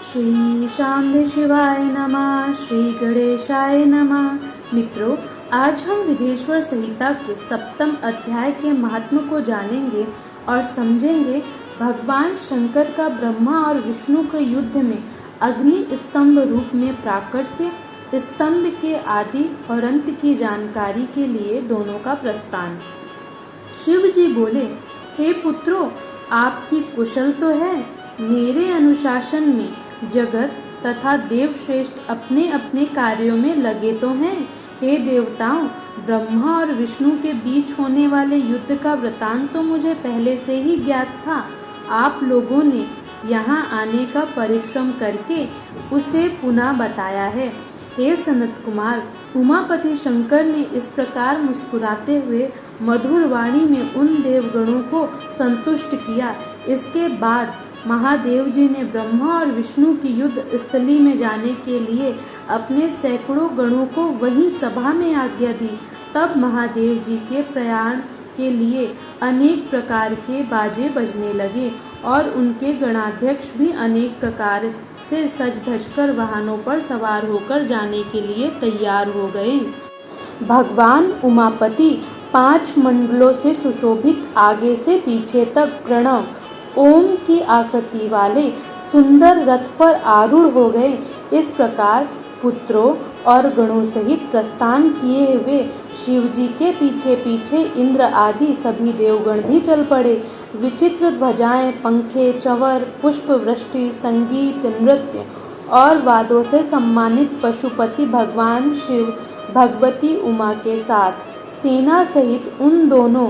श्री शाम्ब शिवाय नमः। श्री गणेशाय नमः। मित्रों, आज हम विधेश्वर संहिता के 7वें अध्याय के महात्म को जानेंगे और समझेंगे। भगवान शंकर का ब्रह्मा और विष्णु के युद्ध में अग्नि स्तंभ रूप में प्राकट्य, स्तंभ के आदि और अंत की जानकारी के लिए दोनों का प्रस्थान। शिव जी बोले, हे पुत्रों, आपकी कुशल तो है। मेरे अनुशासन में जगत तथा देव श्रेष्ठ अपने अपने कार्यों में लगे तो हैं। हे देवताओं, ब्रह्मा और विष्णु के बीच होने वाले युद्ध का वृतांत तो मुझे पहले से ही ज्ञात था। आप लोगों ने यहाँ आने का परिश्रम करके उसे पुनः बताया है। हे सनत कुमार, उमापति शंकर ने इस प्रकार मुस्कुराते हुए मधुर वाणी में उन देवगणों को संतुष्ट किया। इसके बाद महादेव जी ने ब्रह्मा और विष्णु की युद्ध स्थली में जाने के लिए अपने सैकड़ों गणों को वहीं सभा में आज्ञा दी। तब महादेव जी के प्रयाण के लिए अनेक प्रकार के बाजे बजने लगे और उनके गणाध्यक्ष भी अनेक प्रकार से सज धज कर वाहनों पर सवार होकर जाने के लिए तैयार हो गए। भगवान उमापति 5 मंडलों से सुशोभित आगे से पीछे तक प्रणव ओम की आकृति वाले सुंदर रथ पर आरूढ़ हो गए। इस प्रकार पुत्रों और गणों सहित प्रस्थान किए हुए शिव जी के पीछे पीछे इंद्र आदि सभी देवगण भी चल पड़े। विचित्र ध्वजाएं, पंखे, चंवर, पुष्प वृष्टि, संगीत, नृत्य और वादों से सम्मानित पशुपति भगवान शिव भगवती उमा के साथ सेना सहित उन दोनों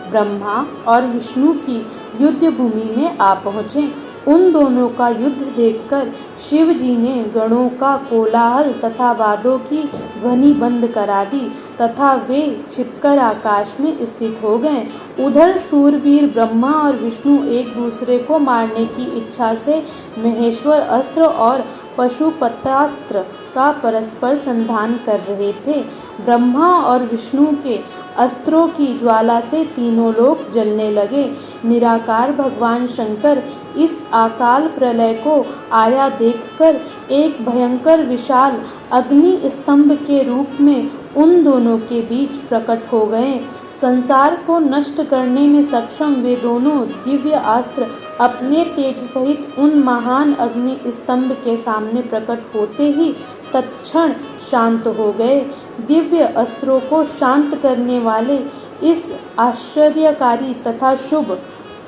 ब्रह्मा और विष्णु की युद्ध भूमि में आ पहुँचे। उन दोनों का युद्ध देखकर शिव जी ने गणों का कोलाहल तथा वादों की ध्वनि बंद करा दी तथा वे छिपकर आकाश में स्थित हो गए। उधर शूरवीर ब्रह्मा और विष्णु एक दूसरे को मारने की इच्छा से महेश्वर अस्त्र और पशुपतास्त्र का परस्पर संधान कर रहे थे। ब्रह्मा और विष्णु के अस्त्रों की ज्वाला से तीनों लोक जलने लगे। निराकार भगवान शंकर इस अकाल प्रलय को आया देखकर एक भयंकर विशाल अग्नि स्तंभ के रूप में उन दोनों के बीच प्रकट हो गए। संसार को नष्ट करने में सक्षम वे दोनों दिव्य अस्त्र अपने तेज सहित उन महान अग्नि स्तंभ के सामने प्रकट होते ही तत्क्षण शांत हो गए। दिव्य अस्त्रों को शांत करने वाले इस आश्चर्यकारी तथा शुभ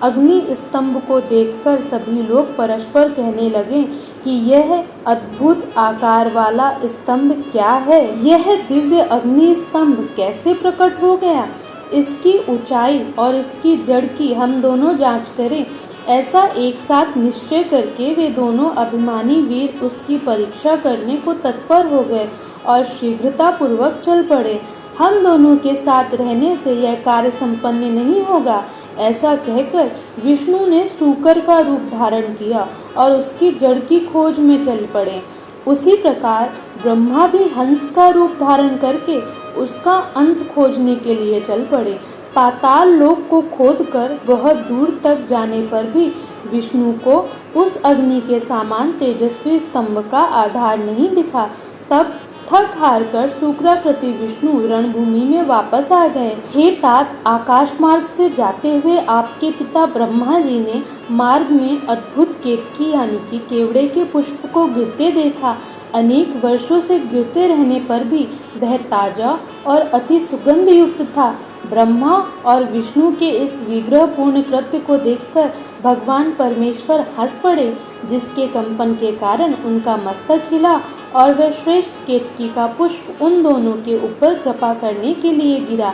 अग्नि स्तंभ को देखकर सभी लोग परस्पर कहने लगे कि यह अद्भुत आकार वाला स्तंभ क्या है। यह दिव्य अग्नि स्तंभ कैसे प्रकट हो गया। इसकी ऊंचाई और इसकी जड़ की हम दोनों जांच करें। ऐसा एक साथ निश्चय करके वे दोनों अभिमानी वीर उसकी परीक्षा करने को तत्पर हो गए और शीघ्रता पूर्वक चल पड़े। हम दोनों के साथ रहने से यह कार्य संपन्न नहीं होगा। ऐसा कहकर विष्णु ने सूकर का रूप धारण किया और उसकी जड़ की खोज में चल पड़े। उसी प्रकार ब्रह्मा भी हंस का रूप धारण करके उसका अंत खोजने के लिए चल पड़े। पाताल लोक को खोदकर बहुत दूर तक जाने पर भी विष्णु को उस अग्नि के समान तेजस्वी स्तंभ का आधार नहीं दिखा। तब थक हार कर शुक्राकृति विष्णु रणभूमि में वापस आ गए। हे तात, आकाश मार्ग से जाते हुए आपके पिता ब्रह्मा जी ने मार्ग में अद्भुत केतकी यानी कि केवड़े के पुष्प को गिरते देखा। अनेक वर्षों से गिरते रहने पर भी वह ताजा और अति सुगंध युक्त था। ब्रह्मा और विष्णु के इस विग्रह पूर्ण कृत्य को देखकर भगवान परमेश्वर हंस पड़े, जिसके कंपन के कारण उनका मस्तक हिला और वह श्रेष्ठ केतकी का पुष्प उन दोनों के ऊपर कृपा करने के लिए गिरा।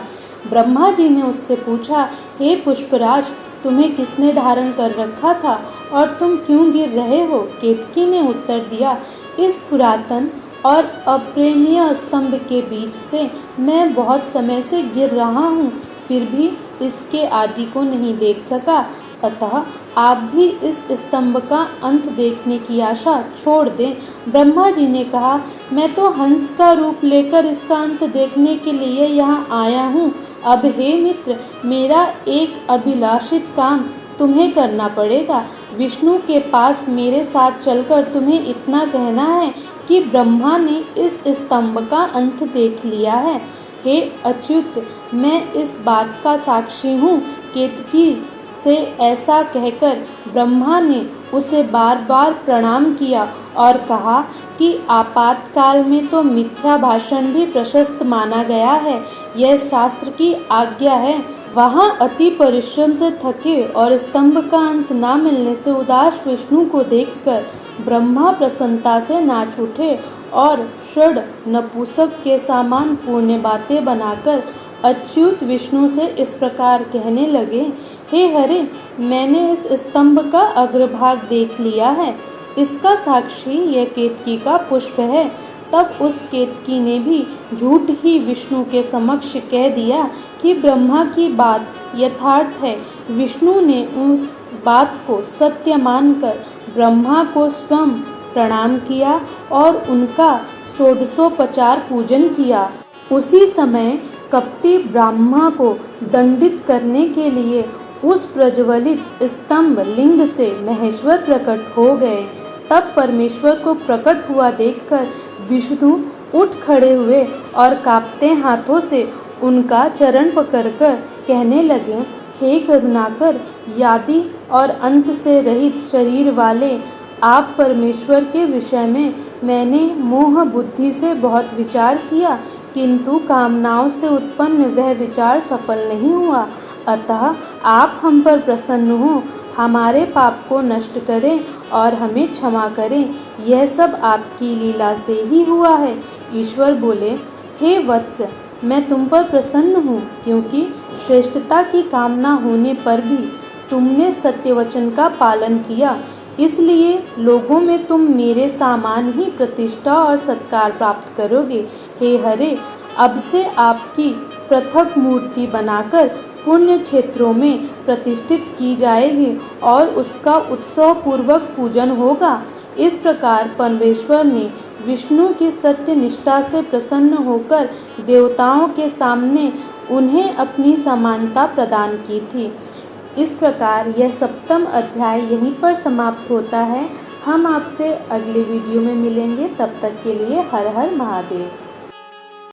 ब्रह्मा जी ने उससे पूछा, हे पुष्पराज, तुम्हें किसने धारण कर रखा था और तुम क्यों गिर रहे हो। केतकी ने उत्तर दिया, इस पुरातन और अप्रेमीय स्तंभ के बीच से मैं बहुत समय से गिर रहा हूँ, फिर भी इसके आदि को नहीं देख सका। अतः आप भी इस स्तंभ का अंत देखने की आशा छोड़ दें। ब्रह्मा जी ने कहा, मैं तो हंस का रूप लेकर इसका अंत देखने के लिए यहाँ आया हूँ। अब हे मित्र, मेरा एक अभिलाषित काम तुम्हें करना पड़ेगा। विष्णु के पास मेरे साथ चलकर तुम्हें इतना कहना है कि ब्रह्मा ने इस स्तंभ का अंत देख लिया है। हे अच्युत, मैं इस बात का साक्षी हूँ। केतकी से ऐसा कहकर ब्रह्मा ने उसे बार बार प्रणाम किया और कहा कि आपातकाल में तो मिथ्या भाषण भी प्रशस्त माना गया है, यह शास्त्र की आज्ञा है। वहाँ अति परिश्रम से थके और स्तंभ का अंत न मिलने से उदास विष्णु को देखकर ब्रह्मा प्रसन्नता से नाच उठे और षड नपुंसक के समान पुण्य बातें बनाकर अच्युत विष्णु से इस प्रकार कहने लगे, हे हरे, मैंने इस स्तंभ का अग्रभाग देख लिया है, इसका साक्षी यह केतकी का पुष्प है। तब उस केतकी ने भी झूठ ही विष्णु के समक्ष कह दिया कि ब्रह्मा की बात यथार्थ है। विष्णु ने उस बात को सत्य मानकर ब्रह्मा को स्वयं प्रणाम किया और उनका षोडशोपचार पूजन किया। उसी समय कपटी ब्रह्मा को दंडित करने के लिए उस प्रज्वलित स्तंभ लिंग से महेश्वर प्रकट हो गए। तब परमेश्वर को प्रकट हुआ देखकर विष्णु उठ खड़े हुए और कांपते हाथों से उनका चरण पकड़कर कहने लगे, हे करुणाकर, यादि और अंत से रहित शरीर वाले आप परमेश्वर के विषय में मैंने मोह बुद्धि से बहुत विचार किया, किंतु कामनाओं से उत्पन्न वह विचार सफल नहीं हुआ। अतः आप हम पर प्रसन्न हो, हमारे पाप को नष्ट करें और हमें क्षमा करें। यह सब आपकी लीला से ही हुआ है। ईश्वर बोले, हे वत्स, मैं तुम पर प्रसन्न हूँ, क्योंकि श्रेष्ठता की कामना होने पर भी तुमने सत्यवचन का पालन किया। इसलिए लोगों में तुम मेरे समान ही प्रतिष्ठा और सत्कार प्राप्त करोगे। हे हरे, अब से आपकी पृथक मूर्ति बनाकर पुण्य क्षेत्रों में प्रतिष्ठित की जाएगी और उसका उत्सव पूर्वक पूजन होगा। इस प्रकार परमेश्वर ने विष्णु की सत्य निष्ठा से प्रसन्न होकर देवताओं के सामने उन्हें अपनी समानता प्रदान की थी। इस प्रकार यह 7वां अध्याय यहीं पर समाप्त होता है। हम आपसे अगले वीडियो में मिलेंगे। तब तक के लिए हर हर महादेव।